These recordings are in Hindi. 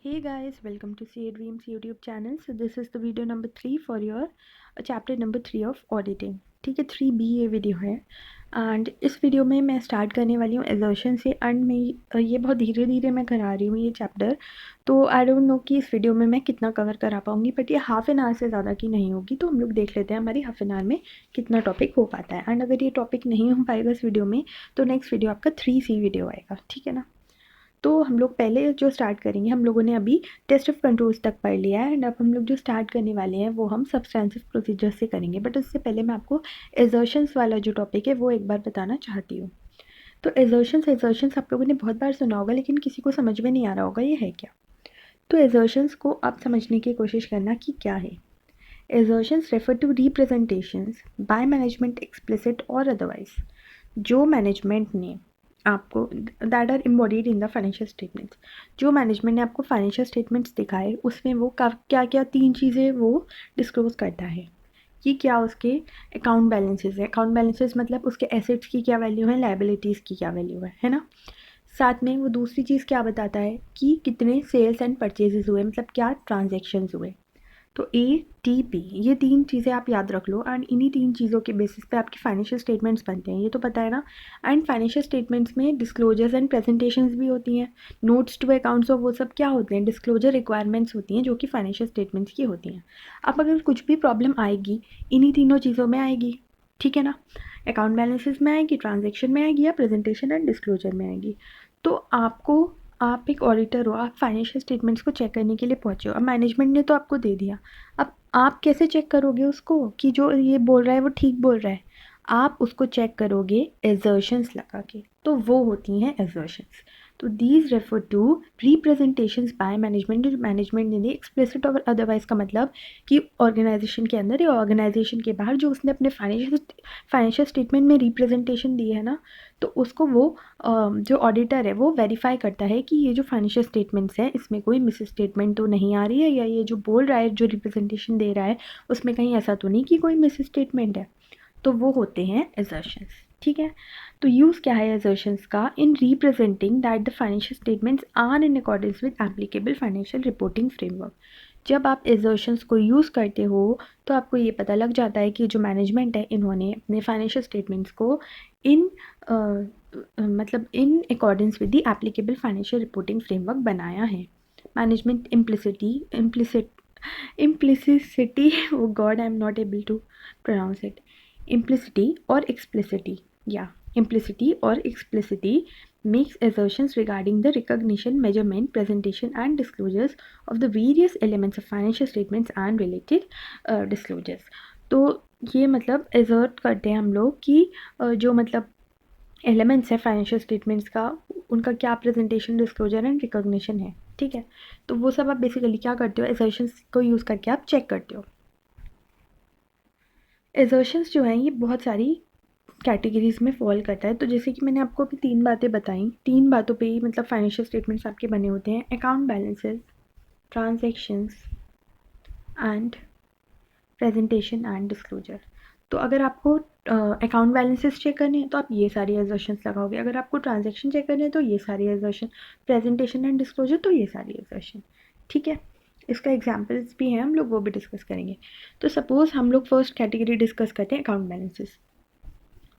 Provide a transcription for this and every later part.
Hey guys, welcome to CA Dreams YouTube channel. So this is the video number 3 for your chapter number 3 of auditing. ठीक है, 3B ये वीडियो है एंड इस वीडियो में मैं स्टार्ट करने वाली हूँ एजर्शन से एंड मैं ये बहुत धीरे धीरे मैं करा रही हूँ ये चैप्टर. तो आई डोंट नो कि इस वीडियो में मैं कितना कवर करा पाऊँगी, बट ये हाफ एन आवर से ज़्यादा की नहीं होगी. तो हम लोग देख लेते हैं हमारी हाफ एन आवर में कितना टॉपिक हो पाता है. एंड अगर ये टॉपिक नहीं हो पाएगा इस वीडियो में तो नेक्स्ट वीडियो आपका 3C वीडियो आएगा. ठीक है ना. तो हम लोग पहले जो स्टार्ट करेंगे, हम लोगों ने अभी टेस्ट ऑफ कंट्रोल्स तक पढ़ लिया है एंड अब हम लोग जो स्टार्ट करने वाले हैं वो हम सब्सटेंसिव प्रोसीजर से करेंगे. बट उससे पहले मैं आपको एजर्शंस वाला जो टॉपिक है वो एक बार बताना चाहती हूँ. तो एजर्शंस आप लोगों ने बहुत बार सुना होगा लेकिन किसी को समझ में नहीं आ रहा होगा ये है क्या. तो एजर्शंस को आप समझने की कोशिश करना कि क्या है. Assertions refer to representations by management explicit और अदरवाइज जो मैनेजमेंट ने आपको that are embodied in the financial statements. जो मैनेजमेंट ने आपको फाइनेंशियल स्टेटमेंट्स दिखाए उसमें वो क्या क्या 3 चीज़ें वो डिस्क्लोज करता है कि क्या उसके अकाउंट बैलेंसेस है. अकाउंट बैलेंसेस मतलब उसके एसेट्स की क्या वैल्यू है, लाइबिलिटीज़ की क्या वैल्यू है ना. साथ में वो दूसरी चीज़ क्या बताता है कि कितने सेल्स एंड परचेजेस हुए, मतलब क्या ट्रांजेक्शन्स हुए. तो ATP ये 3 चीज़ें आप याद रख लो एंड इन्हीं 3 चीज़ों के बेसिस पे आपके फाइनेंशियल स्टेटमेंट्स बनते हैं, ये तो पता है ना. एंड फाइनेंशियल स्टेटमेंट्स में डिस्क्लोजर्स एंड प्रेजेंटेशंस भी होती हैं. नोट्स टू अकाउंट्स और वो सब क्या होते हैं, डिस्क्लोजर रिक्वायरमेंट्स होती हैं जो कि फाइनेंशियल स्टेटमेंट्स की होती हैं. अब अगर कुछ भी प्रॉब्लम आएगी इन्हीं तीनों चीज़ों में आएगी. ठीक है ना. अकाउंट बैलेंसेस में आएगी, ट्रांजेक्शन में आएगी या प्रेजेंटेशन एंड डिस्क्लोजर में आएगी. तो आप एक ऑडिटर हो, आप फाइनेंशियल स्टेटमेंट्स को चेक करने के लिए पहुँचे हो. अब मैनेजमेंट ने तो आपको दे दिया, अब आप कैसे चेक करोगे उसको कि जो ये बोल रहा है वो ठीक बोल रहा है. आप उसको चेक करोगे एजर्शंस लगा के, तो वो होती हैं एजर्शंस. तो these refer to representations by management. जो मैनेजमेंट ने दी एक्सप्लिसिट और अदरवाइज का मतलब कि ऑर्गेनाइजेशन के अंदर या ऑर्गेनाइजेशन के बाहर जो उसने अपने फाइनेंशियल स्टेटमेंट में रिप्रेजेंटेशन दी है ना, तो उसको वो जो ऑडिटर है वो वेरीफाई करता है कि ये जो फाइनेंशियल स्टेटमेंट्स हैं इसमें कोई मिस स्टेटमेंट तो नहीं आ रही है, या ये जो बोल रहा है जो रिप्रेजेंटेशन दे रहा है उसमें कहीं ऐसा तो नहीं कि कोई मिस स्टेटमेंट है. तो वो होते हैं एजर्शंस. ठीक है. तो यूज़ क्या है एजर्शंस का, in representing that the financial statements are in accordance with applicable financial reporting framework. जब आप एजर्शंस को यूज़ करते हो तो आपको ये पता लग जाता है कि जो मैनेजमेंट है इन्होंने अपने फाइनेंशियल स्टेटमेंट्स को इन मतलब इन accordance with the applicable financial reporting framework बनाया है. Management implicity oh god, I'm not able to pronounce it. Implicity or explicity makes assertions regarding the recognition, measurement, presentation and disclosures of the various elements of financial statements and related disclosures. तो ये मतलब एजर्ट करते हैं हम लोग कि जो मतलब एलिमेंट्स है फाइनेंशियल स्टेटमेंट्स का उनका क्या प्रेजेंटेशन, डिस्क्लोजर एंड रिकॉग्निशन है. ठीक है. तो वो सब आप बेसिकली क्या करते हो, एजर्शंस को यूज़ करके आप चेक करते हो. एजर्शंस जो हैं ये बहुत सारी कैटेगरीज़ में फॉल करता है. तो जैसे कि मैंने आपको अभी 3 बातें बताई, 3 बातों पे ही मतलब फाइनेंशियल स्टेटमेंट्स आपके बने होते हैं. Account balances, transactions and presentation and disclosure. तो अगर आपको अकाउंट बैलेंसेस चेक करने हैं तो आप ये सारी एजर्शंस लगाओगे. अगर आपको ट्रांजैक्शन चेक करने हैं तो ये सारी एजर्शन, प्रेजेंटेशन एंड डिस्क्लोजर तो ये सारी एजर्शन. ठीक है. इसका एग्जाम्पल्स भी हैं, हम लोग वो भी डिस्कस करेंगे. तो सपोज़ हम लोग फर्स्ट कैटेगरी डिस्कस करते हैं अकाउंट बैलेंसेस.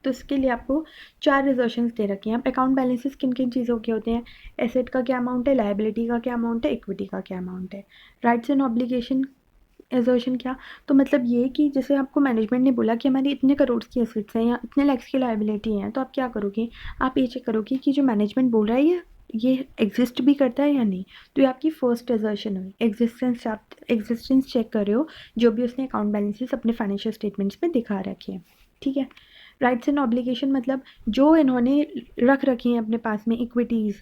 तो इसके लिए आपको 4 एजर्शंस दे रखी हैं. अब अकाउंट बैलेंसेस किन किन चीज़ों के होते हैं, एसेट का क्या अमाउंट है, लायबिलिटी का क्या अमाउंट है, इक्विटी का क्या अमाउंट है. राइट्स एंड ऑब्लिगेशन एजर्शन क्या, तो मतलब ये कि जैसे आपको मैनेजमेंट ने बोला कि हमारी इतने करोड़ की एसेट्स हैं या इतने लैक्स की लायबिलिटी हैं, तो आप क्या करोगे, आप ये चेक करोगे कि जो मैनेजमेंट बोल रहा है ये एग्जिस्ट भी करता है या नहीं. तो ये आपकी फर्स्ट एजर्शन हुई. एग्जिस्टेंस चेक कर रहे हो जो भी उसने अकाउंट बैलेंसेस अपने फाइनेंशियल स्टेटमेंट्स में दिखा रखे हैं. ठीक है. राइट्स एंड ऑब्लिगेशन मतलब जो इन्होंने रख रखी हैं अपने पास में इक्विटीज़,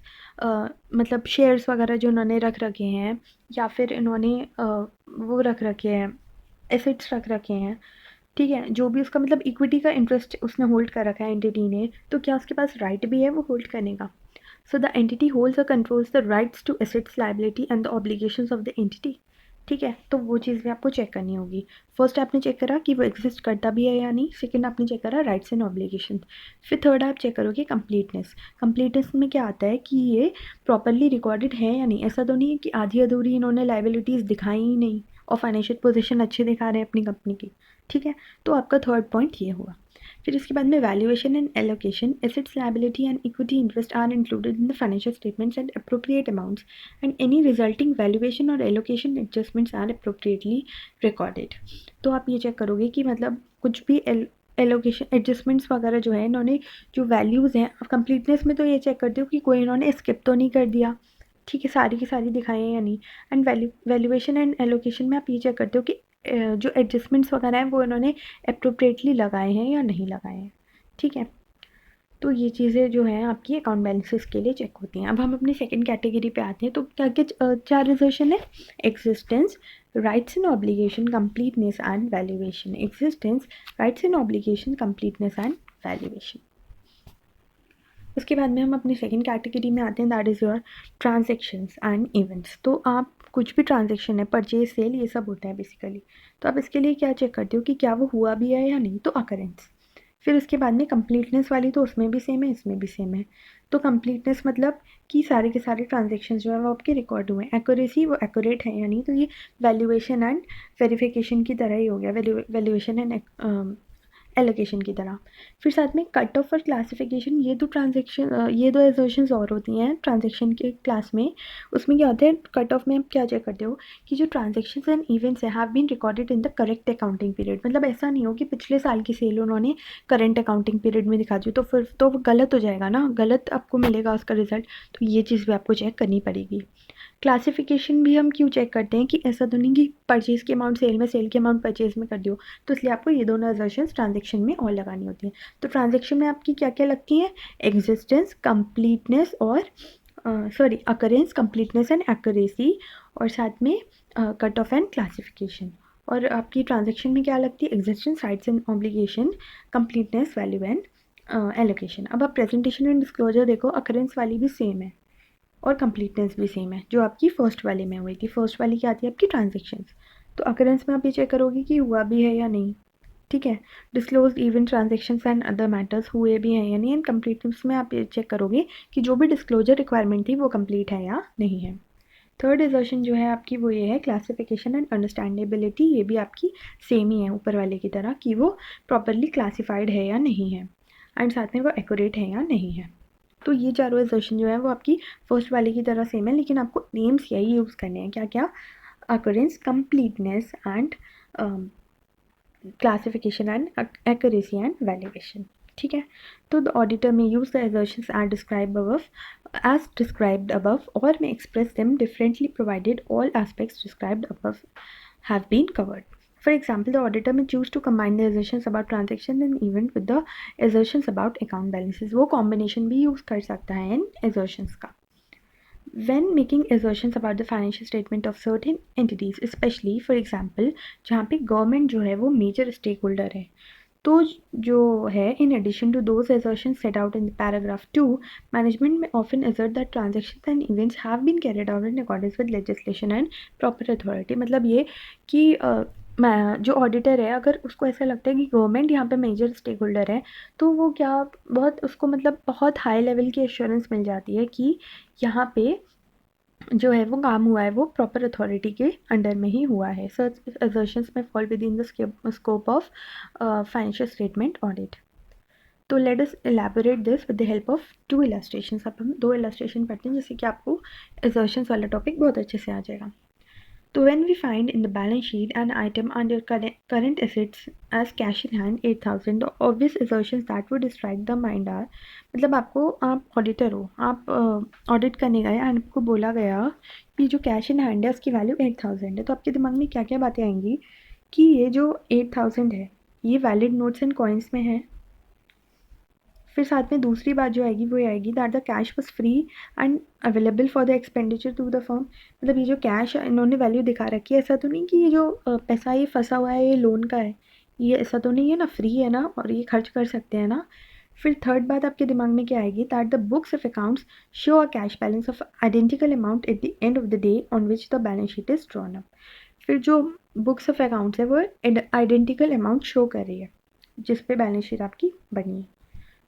मतलब शेयर्स वगैरह जो इन्होंने रख रखे हैं, या फिर इन्होंने वो रख रखे हैं, एसेट्स रख रखे हैं. ठीक है. जो भी उसका मतलब इक्विटी का इंटरेस्ट उसने होल्ड कर रखा है एंटिटी ने, तो क्या उसके पास राइट भी है वो होल्ड करने का. सो द एंटिटी होल्ड्स और controls the rights to assets, liability and the obligations of the entity. ठीक है, तो वो चीज़ भी आपको चेक करनी होगी। फर्स्ट आपने चेक करा कि वो एग्जिस्ट करता भी है या नहीं, सेकंड आपने चेक करा राइट्स एंड ऑब्लिगेशन, फिर थर्ड आप चेक करोगे कंप्लीटनेस। कंप्लीटनेस में क्या आता है कि ये प्रॉपरली रिकॉर्डेड है या नहीं। ऐसा तो नहीं है कि आधी अधूरी इन्होंने लाइबिलिटीज़ दिखाई ही नहीं और फाइनेंशियल पोजीशन अच्छे दिखा रहे हैं अपनी कंपनी की। ठीक है, तो आपका थर्ड पॉइंट ये हुआ। फिर इसके बाद में valuation and allocation, assets liability and equity interest are included in the financial statements and appropriate amounts and any resulting valuation और allocation adjustments are appropriately recorded. तो आप ये चेक करोगे कि मतलब कुछ भी एलोकेशन एडजस्टमेंट्स वगैरह जो है इन्होंने जो वैल्यूज़ हैं, कंप्लीटनेस में तो ये चेक करते हो कि कोई इन्होंने स्किप तो नहीं कर दिया। ठीक है, सारी की सारी दिखाई है या नहीं। एंड वैल्यूएशन एंड एलोकेशन में आप ये चेक करते हो कि जो एडजस्टमेंट्स वगैरह हैं वो इन्होंने अप्रोप्रिएटली लगाए हैं या नहीं लगाए हैं। ठीक है, तो ये चीज़ें जो हैं आपकी अकाउंट बैलेंसेस के लिए चेक होती हैं। अब हम अपनी सेकंड कैटेगरी पे आते हैं। तो क्या क्या चार रिजर्वेशन है? Existence, rights and obligation, completeness and valuation. Existence, rights and obligation, completeness and valuation. उसके बाद में हम अपनी सेकंड कैटेगरी में आते हैं, that is your transactions and events. तो आप कुछ भी ट्रांजेक्शन है, परचेज सेल, ये सब होता है बेसिकली। तो आप इसके लिए क्या चेक करते हो कि क्या वो हुआ भी है या नहीं, तो अकरेंस। फिर उसके बाद में कंप्लीटनेस वाली, तो उसमें भी सेम है, इसमें भी सेम है। तो कंप्लीटनेस मतलब कि सारे के सारे ट्रांजेक्शन्स जो है वो आपके रिकॉर्ड हुए हैं। एक्यूरेसी, वो एक्यूरेट है या नहीं, तो ये वैल्यूएशन एंड वेरिफिकेशन की तरह ही हो गया, वैल्यूएशन एंड एलोकेशन की तरह। फिर साथ में कट ऑफ और क्लासिफिकेशन, ये ये दो एजर्शंस और होती हैं ट्रांजेक्शन के क्लास में। उसमें क्या होता है, कट ऑफ में आप क्या चेक करते हो कि जो ट्रांजेक्शन्स एंड इवेंट्स है have been recorded in the correct accounting period. मतलब ऐसा नहीं हो कि पिछले साल की सेल उन्होंने करंट अकाउंटिंग पीरियड में दिखा दी, तो फिर तो वो गलत हो जाएगा ना, गलत आपको मिलेगा उसका रिजल्ट। तो ये चीज़ भी आपको चेक करनी पड़ेगी। क्लासिफिकेशन भी हम क्यों चेक करते हैं कि ऐसा तो नहीं कि परचेज़ की अमाउंट सेल में, सेल की अमाउंट परचेज़ में कर दियो। तो इसलिए आपको ये दोनों एजर्शंस ट्रांजेक्शन में और लगानी होती हैं। तो ट्रांजेक्शन में आपकी क्या क्या लगती हैं? एग्जिस्टेंस, कंप्लीटनेस और अकरेंस, कंप्लीटनेस एंड एक्यूरेसी, और साथ में कट ऑफ एंड क्लासिफिकेशन। और आपकी ट्रांजेक्शन में क्या लगती है? Existence, rights and obligation, completeness, value and allocation. अब आप प्रेजेंटेशन एंड डिस्क्लोजर देखो, अकरेंस वाली भी सेम है और कंप्लीटनेस भी सेम है जो आपकी फर्स्ट वाले में हुई थी। फर्स्ट वाली क्या आती है आपकी? ट्रांजेक्शन्स। तो अकरेंस में आप ये चेक करोगे कि हुआ भी है या नहीं। ठीक है, disclose event, transactions and other matters हुए भी हैं या नहीं। एंड कंप्लीटनेस में आप ये चेक करोगे कि जो भी डिस्क्लोजर रिक्वायरमेंट थी वो कंप्लीट है या नहीं है। थर्ड एजर्शन जो है आपकी वो ये है क्लासिफिकेशन एंड अंडरस्टैंडेबिलिटी। ये भी आपकी सेम ही है ऊपर वाले की तरह कि वो प्रॉपरली क्लासिफाइड है या नहीं है, एंड साथ में वो एक्यूरेट है या नहीं है। तो ये चारों एजर्शन जो है वो आपकी फर्स्ट वाले की तरह सेम है, लेकिन आपको नेम्स यही यूज़ करने हैं। क्या क्या? Occurrence, completeness and classification and accuracy and valuation. ठीक है, तो the auditor may use the assertions as described above or may express them differently provided all aspects described above have been covered. For example, the auditor may choose to combine the assertions about transaction and event with the assertions about account balances. वो combination भी use कर सकता है इन assertions का। When making assertions about the financial statement of certain entities, especially for example जहाँ पे गवर्नमेंट जो है वो मेजर स्टेक होल्डर है, तो जो है in addition to those assertions set out in the paragraph 2, management may often assert that transactions and events have been carried out in accordance with legislation and proper authority। मतलब ये कि जो ऑडिटर है अगर उसको ऐसा लगता है कि गवर्नमेंट यहाँ पे मेजर स्टेक होल्डर है, तो वो क्या बहुत उसको मतलब बहुत हाई लेवल की एश्योरेंस मिल जाती है कि यहाँ पे जो है वो काम हुआ है वो प्रॉपर अथॉरिटी के अंडर में ही हुआ है। Such assertions may fall within the scope of financial statement audit. तो let us elaborate this with the help of two illustrations. अब हम दो इलस्ट्रेशन पढ़ते हैं जिससे कि आपको असर्शंस वाला टॉपिक बहुत अच्छे से आ जाएगा। So when we find in the balance sheet an item under current assets as cash in hand 8,000, the obvious assertions that would strike the mind are, मतलब आपको, आप ऑडिटर हो, आप ऑडिट करने गए एंड आपको बोला गया कि जो कैश इन हैंड है उसकी वैल्यू 8,000 है। तो आपके दिमाग में क्या क्या बातें आएंगी कि ये जो 8,000 है ये वैलिड नोट्स एंड कॉइन्स में है। फिर साथ में दूसरी बात जो आएगी वो आएगी that the cash was free and available for the expenditure to the firm. मतलब ये जो कैश इन्होंने वैल्यू दिखा रखी है, ऐसा तो नहीं कि ये जो पैसा ये फंसा हुआ है ये लोन का है, ये ऐसा तो नहीं है ना, फ्री है ना और ये खर्च कर सकते हैं ना। फिर थर्ड बात आपके दिमाग में क्या आएगी that the books of accounts show a cash balance of identical amount at the end of the day on which the balance sheet is drawn up. फिर जो बुक्स ऑफ अकाउंट्स है वो आइडेंटिकल अमाउंट शो कर रही है जिस पे बैलेंस शीट आपकी बनी है।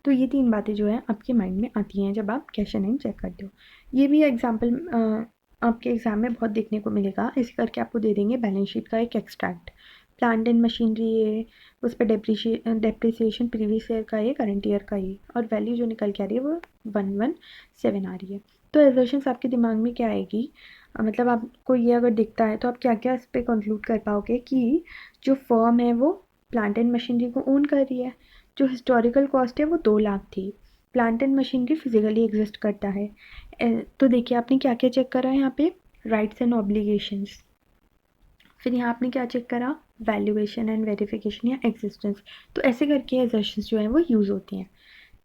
तो ये 3 बातें जो है आपके माइंड में आती हैं जब आप कैश एंड चेक करते हो। ये भी एग्जाम्पल आपके एग्ज़ाम में बहुत देखने को मिलेगा। ऐसे करके आपको दे देंगे बैलेंस शीट का एक एक्सट्रैक्ट, प्लांट एंड मशीनरी है, उस पर डेप्रिसिएशन प्रीवियस ईयर का है, करंट ईयर का है, और वैल्यू जो निकल के आ रही है वो 117 आ रही है। तो एजर्शंस आपके दिमाग में क्या आएगी, मतलब आपको ये अगर दिखता है तो आप क्या क्या इस पर कंक्लूड कर पाओगे कि जो फर्म है वो प्लांट एंड मशीनरी को ओन कर रही है, जो हिस्टोरिकल कॉस्ट है वो 2 लाख थी, plant and machinery physically exist करता है। तो देखिए आपने क्या क्या चेक करा है यहाँ पे, राइट्स एंड ऑब्लिगेशंस। फिर यहाँ आपने क्या चेक करा, वैल्यूएशन एंड वेरिफिकेशन या एग्जिस्टेंस। तो ऐसे करके एजर्शंस जो है वो यूज़ होती हैं।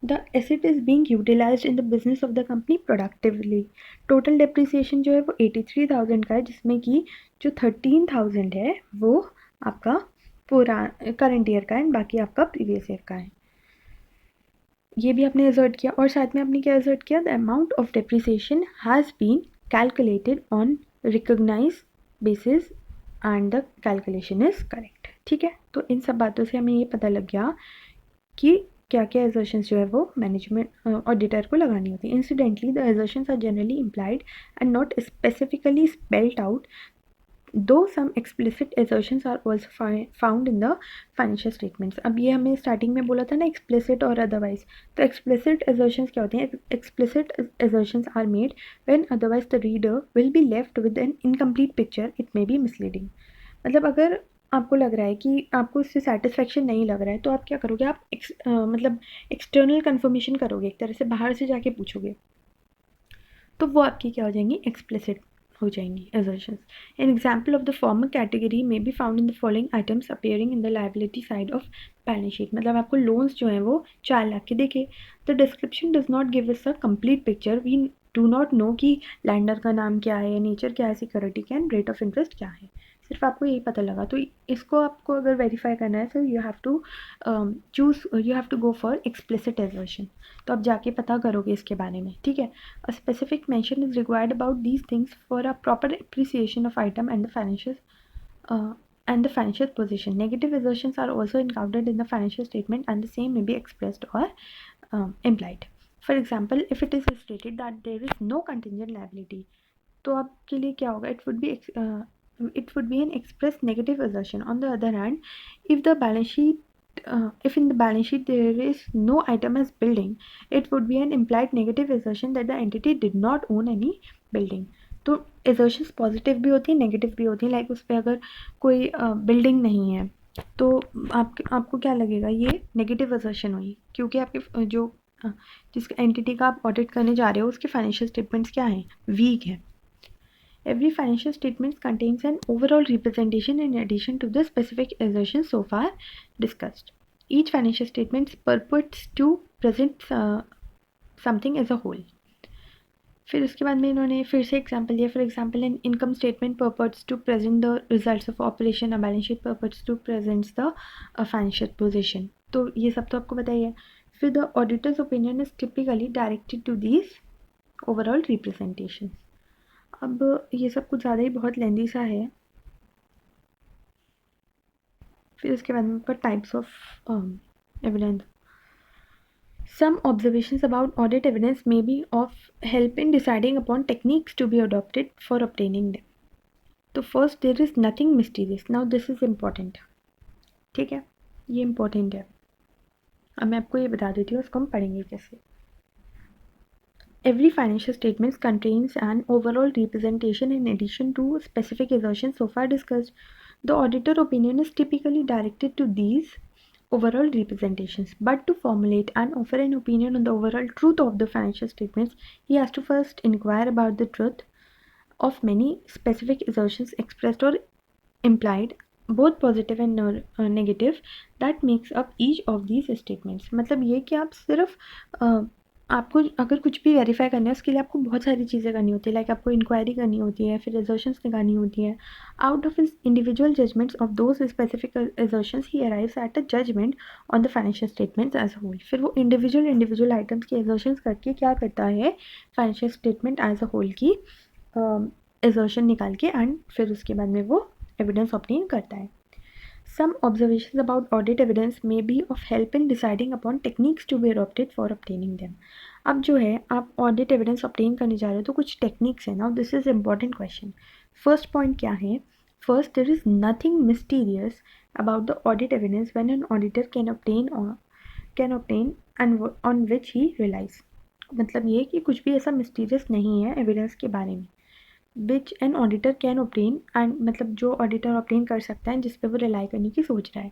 The asset is being utilised in the business of the company productively. Total depreciation जो है वो 83,000 का है, जिसमें कि जो 13,000 है वो आपका पूरा करंट ईयर का है, एंड बाकी आपका प्रीवियस ईयर का है। ये भी आपने एजर्ट किया, और साथ में आपने क्या एजर्ट किया, the amount of depreciation has been calculated on recognise basis and the calculation is correct. ठीक है, तो इन सब बातों से हमें ये पता लग गया कि क्या क्या एजर्शंस जो है वो मैनेजमेंट ऑडिटर को लगानी होती है। Incidentally the assertions are generally implied and not specifically spelled out, though some explicit assertions are also found in the financial statements. अब ये हमें स्टार्टिंग में बोला था ना एक्सप्लिसिट और अदरवाइज, तो एक्सप्लिसिट assertions क्या होती हैं, explicit assertions are made when otherwise the reader will be left with an incomplete picture, it may be misleading. मतलब अगर आपको लग रहा है कि आपको इससे सेटिस्फेक्शन नहीं लग रहा है तो आप क्या करोगे, आप मतलब एक्सटर्नल कन्फर्मेशन करोगे, एक तरह से बाहर से जाके पूछोगे, तो वो आपकी क्या हो जाएंगी, एक्सप्लिसिट हो जाएंगी assertions. An example of the former category may be found in the following items appearing in the liability side of balance sheet. मतलब आपको लोन्स जो हैं वो 4 लाख के देखे, the description does not give us a complete picture, we do not know कि लैंडर का नाम क्या है, नेचर क्या है, सिक्योरिटी क्या है, रेट ऑफ इंटरेस्ट क्या है, सिर्फ आपको यही पता लगा। तो इसको आपको अगर वेरीफाई करना है तो you have to you have to go for explicit assertion। तो आप जाके पता करोगे इसके बारे में। ठीक है, a specific mention is required about these things for a proper appreciation of item and the financial position. Negative assertions are also encountered in the financial statement and the same may be expressed or implied. For example, if it is stated that there is no contingent liability, तो आपके लिए क्या होगा, it would be an express negative assertion. On the other hand, if in the balance sheet there is no item as building, it would be an implied negative assertion that the entity did not own any building. तो assertions पॉजिटिव भी होती है, नेगेटिव भी होती है। लाइक उस पर अगर कोई बिल्डिंग नहीं है तो आपको क्या लगेगा, ये नेगेटिव assertion हुई, क्योंकि आपके जो जिस एंटिटी का आप ऑडिट करने जा रहे हो उसके फाइनेंशियल स्टेटमेंट्स क्या हैं, वीक है। Every financial statement contains an overall representation in addition to the specific assertions so far discussed. Each financial statement purports to present something as a whole. फिर उसके बाद में इन्होंने फिर से एग्जाम्पल दिया, for example an income statement purports to present the results of operation, a balance sheet purports to presents the financial position. तो ये सब तो आपको बताइए। फिर the auditor's opinion is typically directed to these overall representation. अब ये सब कुछ ज़्यादा ही बहुत लेंदी सा है। फिर उसके बाद में ऊपर types of evidence. Some observations about audit evidence may be of help in deciding upon techniques to be adopted for obtaining them. तो first, there is nothing mysterious. Now this is important. ठीक है, ये important है। अब मैं आपको ये बता देती हूँ, उसको हम पढ़ेंगे कैसे। Every financial statement contains an overall representation in addition to specific assertions so far discussed. The auditor opinion is typically directed to these overall representations, but to formulate and offer an opinion on the overall truth of the financial statements, he has to first inquire about the truth of many specific assertions expressed or implied, both positive and negative, that makes up each of these statements. मतलब ये कि आप सिर्फ आपको अगर कुछ भी वेरीफाई करना है उसके लिए आपको बहुत सारी चीज़ें करनी होती है। लाइक आपको इंक्वायरी करनी होती है, फिर assertions निकालनी होती है। Out of his individual judgements of those specific assertions ही arrives at a judgement on the financial statements as whole. फिर वो इंडिविजुअल आइटम्स के assertions करके क्या करता है, financial statement as a whole की assertion निकाल के, एंड फिर उसके बाद में वो एविडेंस ऑब्टेन करता है। Some observations about audit evidence may be of help in deciding upon techniques to be adopted for obtaining them. अब जो है आप ऑडिट एविडेंस ऑब्टेन करने जा रहे हो तो कुछ टेक्निक्स है ना, this is important question. First point क्या है? First, there is nothing mysterious about the audit evidence when an auditor can obtain and on which he relies. मतलब ये कि कुछ भी ऐसा मिस्टीरियस नहीं है एविडेंस के बारे में विच N auditor can obtain, and मतलब जो ऑडिटर ऑब्टेन कर सकता है जिस पे वो रिलाई करने की सोच रहा है।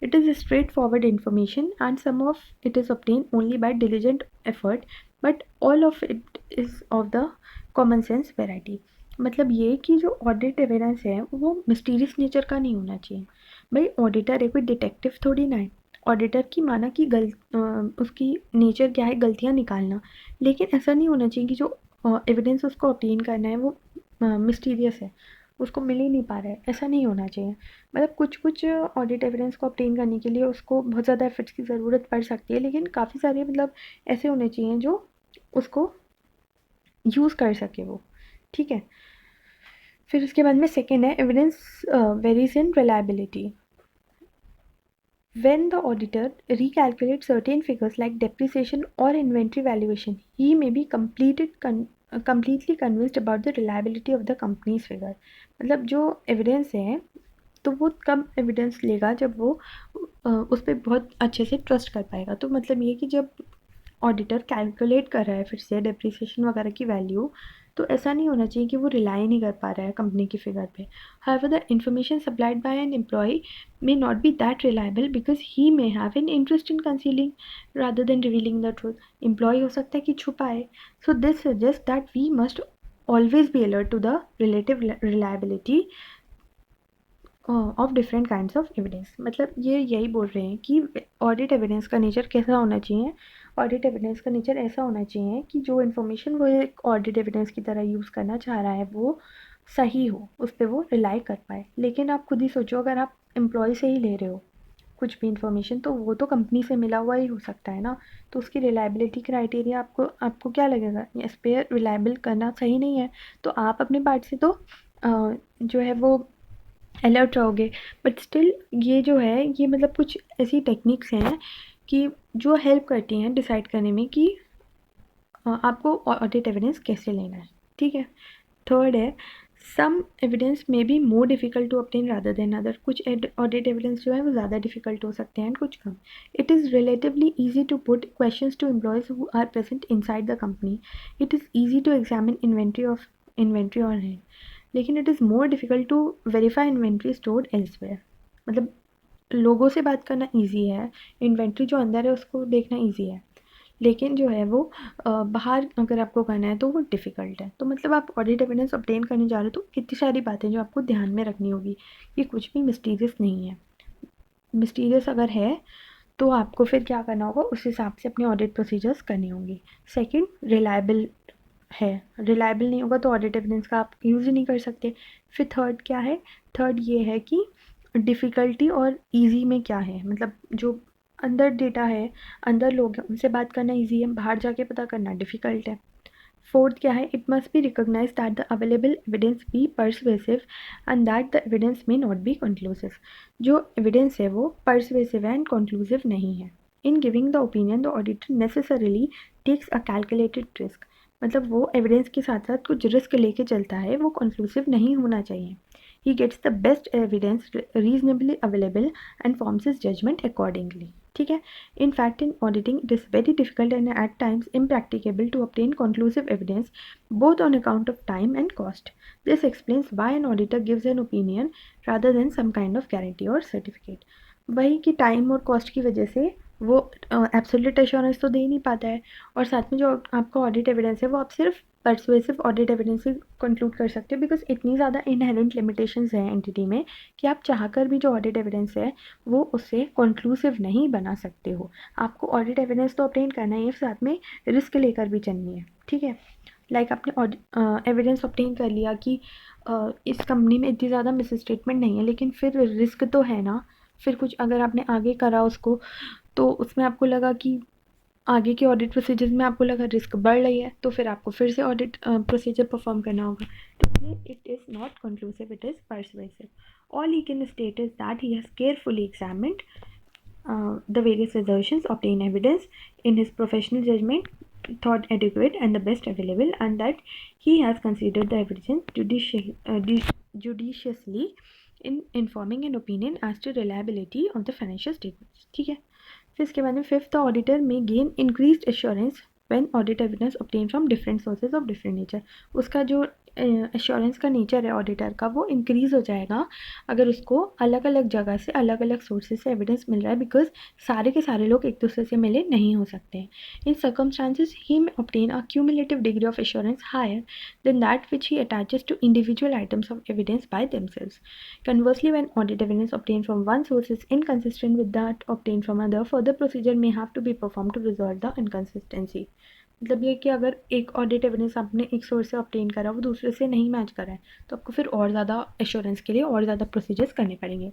It is straightforward information and some of it is obtain only by diligent effort, but all of it is of the common sense variety. मतलब ये कि जो ऑडिट एविडेंस है वो मिस्टीरियस नेचर का नहीं होना चाहिए। भाई ऑडिटर है, कोई डिटेक्टिव थोड़ी ना है। ऑडिटर की माना कि उसकी नेचर क्या है, गलतियाँ निकालना, लेकिन ऐसा नहीं होना चाहिए कि जो एविडेंस उसको ऑब्टेन करना है वो मिस्टीरियस है, उसको मिल ही नहीं पा रहा है, ऐसा नहीं होना चाहिए। मतलब कुछ ऑडिट एविडेंस को ऑब्टेन करने के लिए उसको बहुत ज़्यादा एफर्ट्स की ज़रूरत पड़ सकती है, लेकिन काफ़ी सारे मतलब ऐसे होने चाहिए जो उसको यूज़ कर सके वो, ठीक है। फिर उसके बाद में सेकेंड है evidence varies in reliability. When the auditor recalculates certain figures like depreciation or inventory valuation, he may be completely convinced about the reliability of the company's figure. मतलब जो एविडेंस है तो वो कब एविडेंस लेगा जब वो उस पर बहुत अच्छे से ट्रस्ट कर पाएगा। तो मतलब ये कि जब ऑडिटर कैलकुलेट कर रहा है फिर से डेप्रिसिएशन वगैरह की वैल्यू, तो ऐसा नहीं होना चाहिए कि वो रिलाई नहीं कर पा रहा है कंपनी की फिगर पे। However the information supplied by an employee may not be that reliable because he may have an interest in concealing rather than revealing the truth. Employee हो सकता है कि छुपाए। So this suggests that we must always be alert to the relative reliability of different kinds of evidence. मतलब ये यही बोल रहे हैं कि ऑडिट एविडेंस का नेचर कैसा होना चाहिए। ऑडिट एविडेंस का नेचर ऐसा होना चाहिए कि जो इन्फॉर्मेशन वो एक ऑडिट एविडेंस की तरह यूज़ करना चाह रहा है वो सही हो, उस पर वो रिलाई कर पाए। लेकिन आप खुद ही सोचो, अगर आप एम्प्लॉय से ही ले रहे हो कुछ भी इन्फॉर्मेशन, तो वो तो कंपनी से मिला हुआ ही हो सकता है ना, तो उसकी रिलायबिलिटी क्राइटेरिया आपको क्या लगेगा, इस पर रिलायबल करना सही नहीं है, तो आप अपने पार्ट से तो जो है वो अलर्ट रहोगे। बट स्टिल ये जो है ये मतलब कुछ ऐसी टेक्निक्स हैं कि जो हेल्प करती हैं डिसाइड करने में कि आपको ऑडिट एविडेंस कैसे लेना है, ठीक है। थर्ड है some evidence may be more difficult to obtain rather than other. कुछ ऑडिट एविडेंस जो है वो ज़्यादा डिफिकल्ट हो सकते हैं, कुछ कम। It is relatively easy to put questions to employees who are present inside the company. It is easy to examine inventory on hand, लेकिन it is more difficult to verify inventory stored elsewhere. मतलब लोगों से बात करना ईजी है, इन्वेंट्री जो अंदर है उसको देखना ईजी है, लेकिन जो है वो बाहर अगर आपको करना है तो वो डिफ़िकल्ट है। तो मतलब आप ऑडिट एविडेंस ऑब्टेन करने जा रहे हो तो कितनी सारी बातें जो आपको ध्यान में रखनी होगी कि कुछ भी मिस्टीरियस नहीं है। मिस्टीरियस अगर है तो आपको फिर क्या करना होगा, उस हिसाब से अपने ऑडिट प्रोसीजर्स करनी होंगी। सेकंड, रिलायबल है, रिलायबल नहीं होगा तो ऑडिट एविडेंस का आप यूज़ ही नहीं कर सकते। फिर थर्ड क्या है, थर्ड ये है कि डिफ़िकल्टी और इजी में क्या है, मतलब जो अंदर डेटा है, अंदर लोग हैं, उनसे बात करना इजी है, बाहर जाके पता करना डिफ़िकल्ट है। फोर्थ क्या है, it must be recognise that the available evidence be persuasive and that the evidence may not be conclusive. जो एविडेंस है वो परसुएसिव एंड कंक्लूसिव नहीं है। In giving the opinion the auditor necessarily takes a calculated risk. मतलब वो एविडेंस के साथ साथ कुछ रिस्क लेके चलता है, वो कंक्लूसिव नहीं होना चाहिए। He gets the best evidence reasonably available and forms his judgement accordingly, ठीक है। In fact, in auditing, it is very difficult and at times impracticable to obtain conclusive evidence, both on account of time and cost. This explains why an auditor gives an opinion rather than some kind of guarantee or certificate. वही कि टाइम और कॉस्ट की वजह से वो एब्सोल्यूट एश्योरेंस तो दे ही नहीं पाता है, और साथ में जो आपका ऑडिट एविडेंस है वो आप सिर्फ परसुएसिव ऑडिट एविडेंस से कंक्लूड कर सकते हो, बिकॉज इतनी ज़्यादा इनहेरेंट लिमिटेशंस हैं एंटिटी में कि आप चाहकर भी जो ऑडिट एविडेंस है वो उससे कंक्लूसिव नहीं बना सकते हो। आपको ऑडिट एविडेंस तो ऑब्टेन करना ही है, साथ में रिस्क लेकर भी चलनी है, ठीक है। लाइक आपने एविडेंस ऑब्टेन कर लिया कि इस कंपनी में इतनी ज़्यादा मिस स्टेटमेंट नहीं है, लेकिन फिर रिस्क तो है ना। फिर कुछ अगर आपने आगे करा उसको तो उसमें आपको लगा कि आगे के ऑडिट प्रोसीजर्स में आपको लगा रिस्क बढ़ रही है तो फिर आपको फिर से ऑडिट प्रोसीजर परफॉर्म करना होगा। इसलिए it is not conclusive, it is persuasive. All he can state is that he has carefully examined the various assertions, obtained evidence in his professional judgment, thought adequate and the best available, and that he has considered the evidence judiciously in informing an opinion as to reliability of the financial statements। ठीक है, फिर इसके बाद में फिफ्थ, द ऑडिटर में gain increased assurance when audit evidence obtain from different sources of different nature. उसका जो एश्योरेंस का नेचर है ऑडिटर का वो इंक्रीज़ हो जाएगा अगर उसको अलग अलग जगह से अलग अलग सोर्सेज से एविडेंस मिल रहा है, बिकॉज सारे के सारे लोग एक दूसरे से मिले नहीं हो सकते हैं। In circumstances he may obtain a cumulative degree of assurance higher than that which he attaches to individual items of evidence by themselves. Conversely, when audit evidence obtained from one source is inconsistent with that obtained from other, further procedure may have to be performed to resolve the inconsistency। मतलब ये कि अगर एक ऑडिट एविडेंस आपने एक सोर्स से ऑब्टेन करा वो दूसरे से नहीं मैच करा है तो आपको फिर और ज़्यादा एश्योरेंस के लिए और ज़्यादा प्रोसीजर्स करने पड़ेंगे।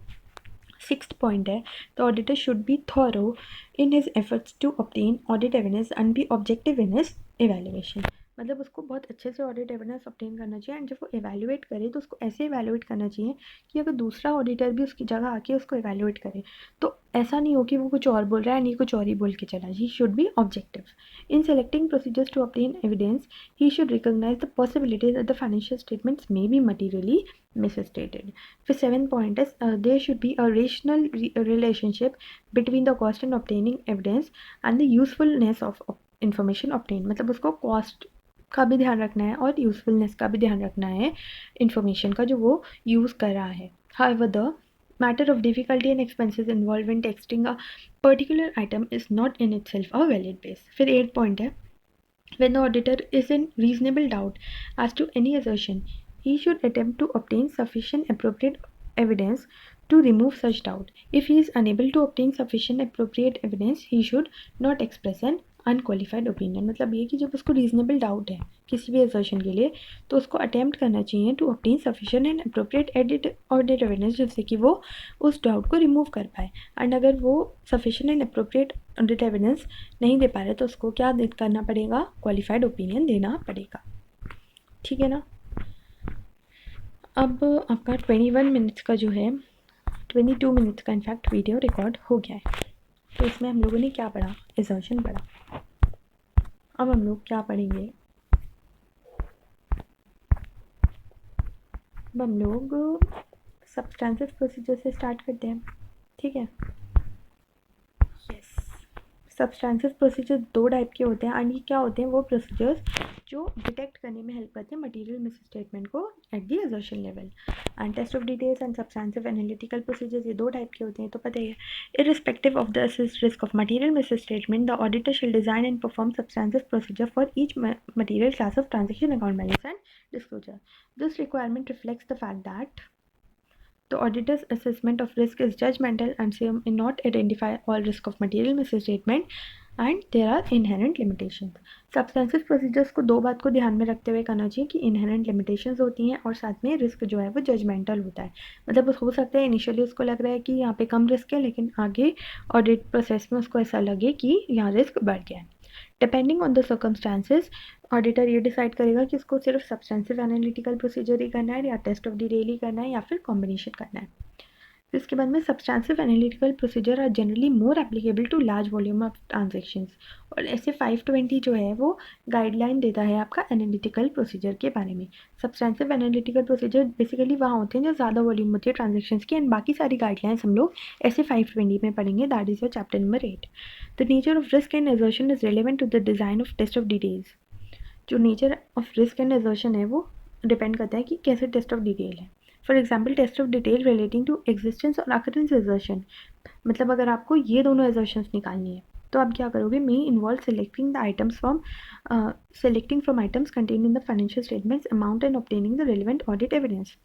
सिक्स्थ पॉइंट है, the auditor should be thorough in his efforts to obtain audit evidence and be objective in his evaluation. मतलब उसको बहुत अच्छे से ऑडिट एविडेंस ऑब्टेन करना चाहिए एंड जब वो एवेल्युएट करे तो उसको ऐसे एवेल्युएट करना चाहिए कि अगर दूसरा ऑडिटर भी उसकी जगह आके उसको एवेल्युएट करे तो ऐसा नहीं हो कि वो कुछ और बोल रहा है एंड ये कुछ और ही बोल के चला। He should be objective in selecting procedures to obtain evidence. He should recognise the possibilities that the financial statements may be materially misstated। फिर 7th point is there should be a rational relationship between the cost in obtaining evidence and the usefulness of information obtained। मतलब उसको कॉस्ट का भी ध्यान रखना है और यूजफुलनेस का भी ध्यान रखना है इन्फॉर्मेशन का जो वो यूज़ कर रहा है। However, the matter of difficulty and expenses involved in texting a particular item is not in itself a valid base। फिर 8th point है, when the auditor is in reasonable doubt as to any assertion, he should attempt to obtain sufficient appropriate evidence to remove such doubt। If he is unable to obtain sufficient appropriate evidence, he should not express an unqualified opinion. मतलब ये कि जब उसको रीजनेबल डाउट है किसी भी असर्शन के लिए तो उसको अटैम्प्ट करना चाहिए to obtain sufficient and appropriate audit evidence जिससे कि वो उस डाउट को रिमूव कर पाए। एंड अगर वो sufficient and appropriate audit evidence नहीं दे पा रहे तो उसको क्या करना पड़ेगा, क्वालिफाइड ओपिनियन देना पड़ेगा। ठीक है ना। अब आपका 21 मिनट्स का जो है 22 मिनट्स का इनफैक्ट वीडियो रिकॉर्ड हो गया है। तो इसमें हम लोगों ने क्या पढ़ा, असर्शन पढ़ा। अब हम लोग क्या पढ़ेंगे, अब हम लोग सब्सटेंटिव प्रोसीजर से स्टार्ट करते हैं। ठीक है, यस। सब्सटेंटिव प्रोसीजर दो टाइप के होते हैं एंड ये क्या होते हैं, वो प्रोसीजर्स जो डिटेक्ट करने में हेल्प करते हैं मटेरियल मिसस्टेटमेंट को at the assertion level. And test of details and substantive analytical procedures ये दो टाइप के होते हैं, तो पता ही है। Irrespective of the assessed risk of material misstatement, the auditor shall design and perform substantive procedure for each material class of transaction, account balance and disclosure. This requirement reflects the fact that the auditor's assessment of risk is judgmental and may not identify all risk of material misstatement and there are inherent limitations। Substantive procedures को दो बात को ध्यान में रखते हुए करना चाहिए कि इनहेरेंट लिमिटेशंस होती हैं और साथ में रिस्क जो है वो जजमेंटल होता है। मतलब हो सकता है इनिशियली उसको लग रहा है कि यहाँ पे कम रिस्क है लेकिन आगे ऑडिट प्रोसेस में उसको ऐसा लगे कि यहाँ रिस्क बढ़ गया है। Depending on the circumstances auditor ये डिसाइड करेगा कि इसको सिर्फ सब्सटेंसिव एनालिटिकल प्रोसीजर ही करना है या टेस्ट ऑफ डिटेल ही करना है या फिर कॉम्बिनेशन करना है। फिर इसके बाद में substantive analytical procedure are generally more applicable to large volume of transactions. और ऐसे 520 जो है वो गाइडलाइन देता है आपका एनालिटिकल प्रोसीजर के बारे में। सब्सटेंसिव एनालिटिकल प्रोसीजर बेसिकली वहाँ होते हैं जो ज़्यादा वॉल्यूम होती है ट्रांजेक्शन्स की एंड बाकी सारी गाइडलाइंस हम लोग ऐसे 520 में पढ़ेंगे, that is your chapter number 8। The nature of risk and assertion is relevant to the design of test of details. जो nature of risk and assertion है वो डिपेंड करता है कि कैसे टेस्ट ऑफ डिटेल है। For example test of detail relating to existence और अकरेंस असर्शन, मतलब अगर आपको ये दोनों असर्शंस निकालनी है तो आप क्या करोगे, may involve selecting the items from items contain in the financial statements amount and obtaining the relevant audit evidence.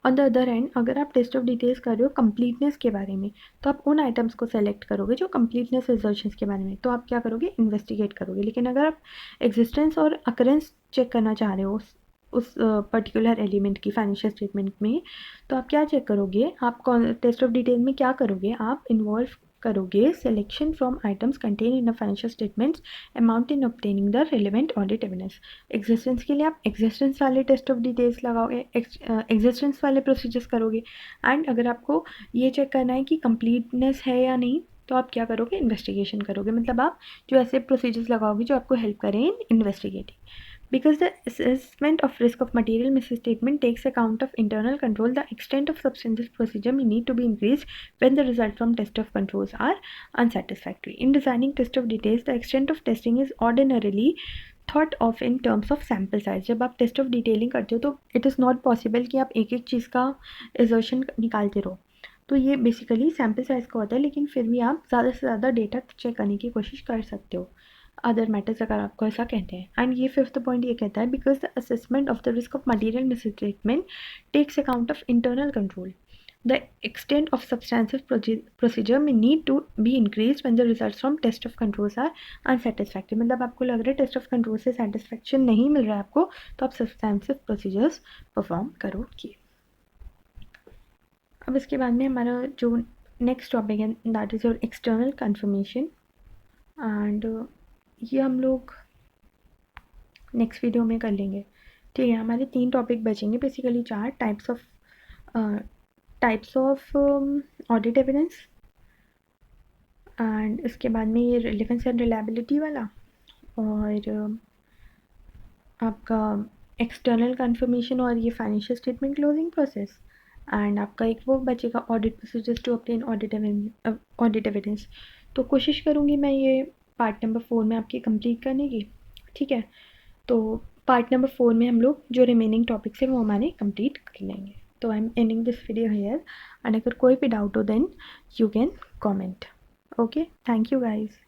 On the other hand अगर आप टेस्ट ऑफ डिटेल्स कर रहे हो कंप्लीटनेस के बारे में तो आप उन आइटम्स को सेलेक्ट करोगे जो कंप्लीटनेस असर्शंस के बारे में, तो आप क्या करोगे, इन्वेस्टिगेट करोगे। लेकिन अगर आप एग्जिस्टेंस और अकरेंस चेक करना चाह रहे हो उस पर्टिकुलर एलिमेंट की फाइनेंशियल स्टेटमेंट में, तो आप क्या चेक करोगे, आप टेस्ट ऑफ डिटेल में क्या करोगे, आप इन्वॉल्व करोगे selection from items contain in a financial statements amount in obtaining the relevant audit evidence. Existence के लिए आप एग्जिस्टेंस वाले टेस्ट ऑफ डिटेल्स लगाओगे, एग्जिस्टेंस वाले प्रोसीजर्स करोगे। एंड अगर आपको ये चेक करना है कि कंप्लीटनेस है या नहीं, तो आप क्या करोगे, इन्वेस्टिगेशन करोगे। मतलब आप जो ऐसे प्रोसीजर्स लगाओगे जो आपको हेल्प करें इन investigating. Because the assessment of risk of material misstatement takes account of internal control, the extent of substantive procedure may need to be increased when the results from test of controls are unsatisfactory. In designing test of details, the extent of testing is ordinarily thought of in terms of sample size. जब आप टेस्ट ऑफ डिटेलिंग करते हो तो इट इज़ नॉट पॉसिबल कि आप एक एक चीज़ का एजर्शन निकालते रहो, तो ये बेसिकली सैम्पल साइज़ का होता है, लेकिन फिर भी आप ज़्यादा से ज़्यादा डेटा चेक करने की कोशिश कर सकते हो अदर मैटर्स अगर आपको ऐसा कहते हैं। एंड ये फिफ्थ पॉइंट ये कहता है, because the assessment of the risk of material misstatement takes account of internal control, the extent of substantive procedure may need to be increased when the results from test of controls are unsatisfactory। मतलब आपको लग रहा है टेस्ट ऑफ कंट्रोल से सेटिस्फेक्शन नहीं मिल रहा है आपको, तो आप सब्सटेंसिव प्रोसीजर्स परफॉर्म करोगे। अब इसके बाद में हमारा जो नेक्स्ट टॉपिक है that is your external conformation. And ये हम लोग नेक्स्ट वीडियो में कर लेंगे, ठीक है। हमारे 3 टॉपिक बचेंगे, basically 4 types of audit evidence, and इसके बाद में ये रिलेवेंस एंड रिलायबिलिटी वाला, और आपका एक्सटर्नल कन्फर्मेशन और ये financial statement closing process, and आपका एक वो बचेगा audit procedures to obtain audit evidence. तो कोशिश करूँगी मैं ये पार्ट नंबर 4 में आपकी कंप्लीट करने की, ठीक है। तो पार्ट नंबर 4 में हम लोग जो रिमेनिंग टॉपिक्स है वो हमारे कंप्लीट कर लेंगे। तो I am ending this video here, and अगर कोई भी डाउट हो then you can comment. Okay, thank you guys.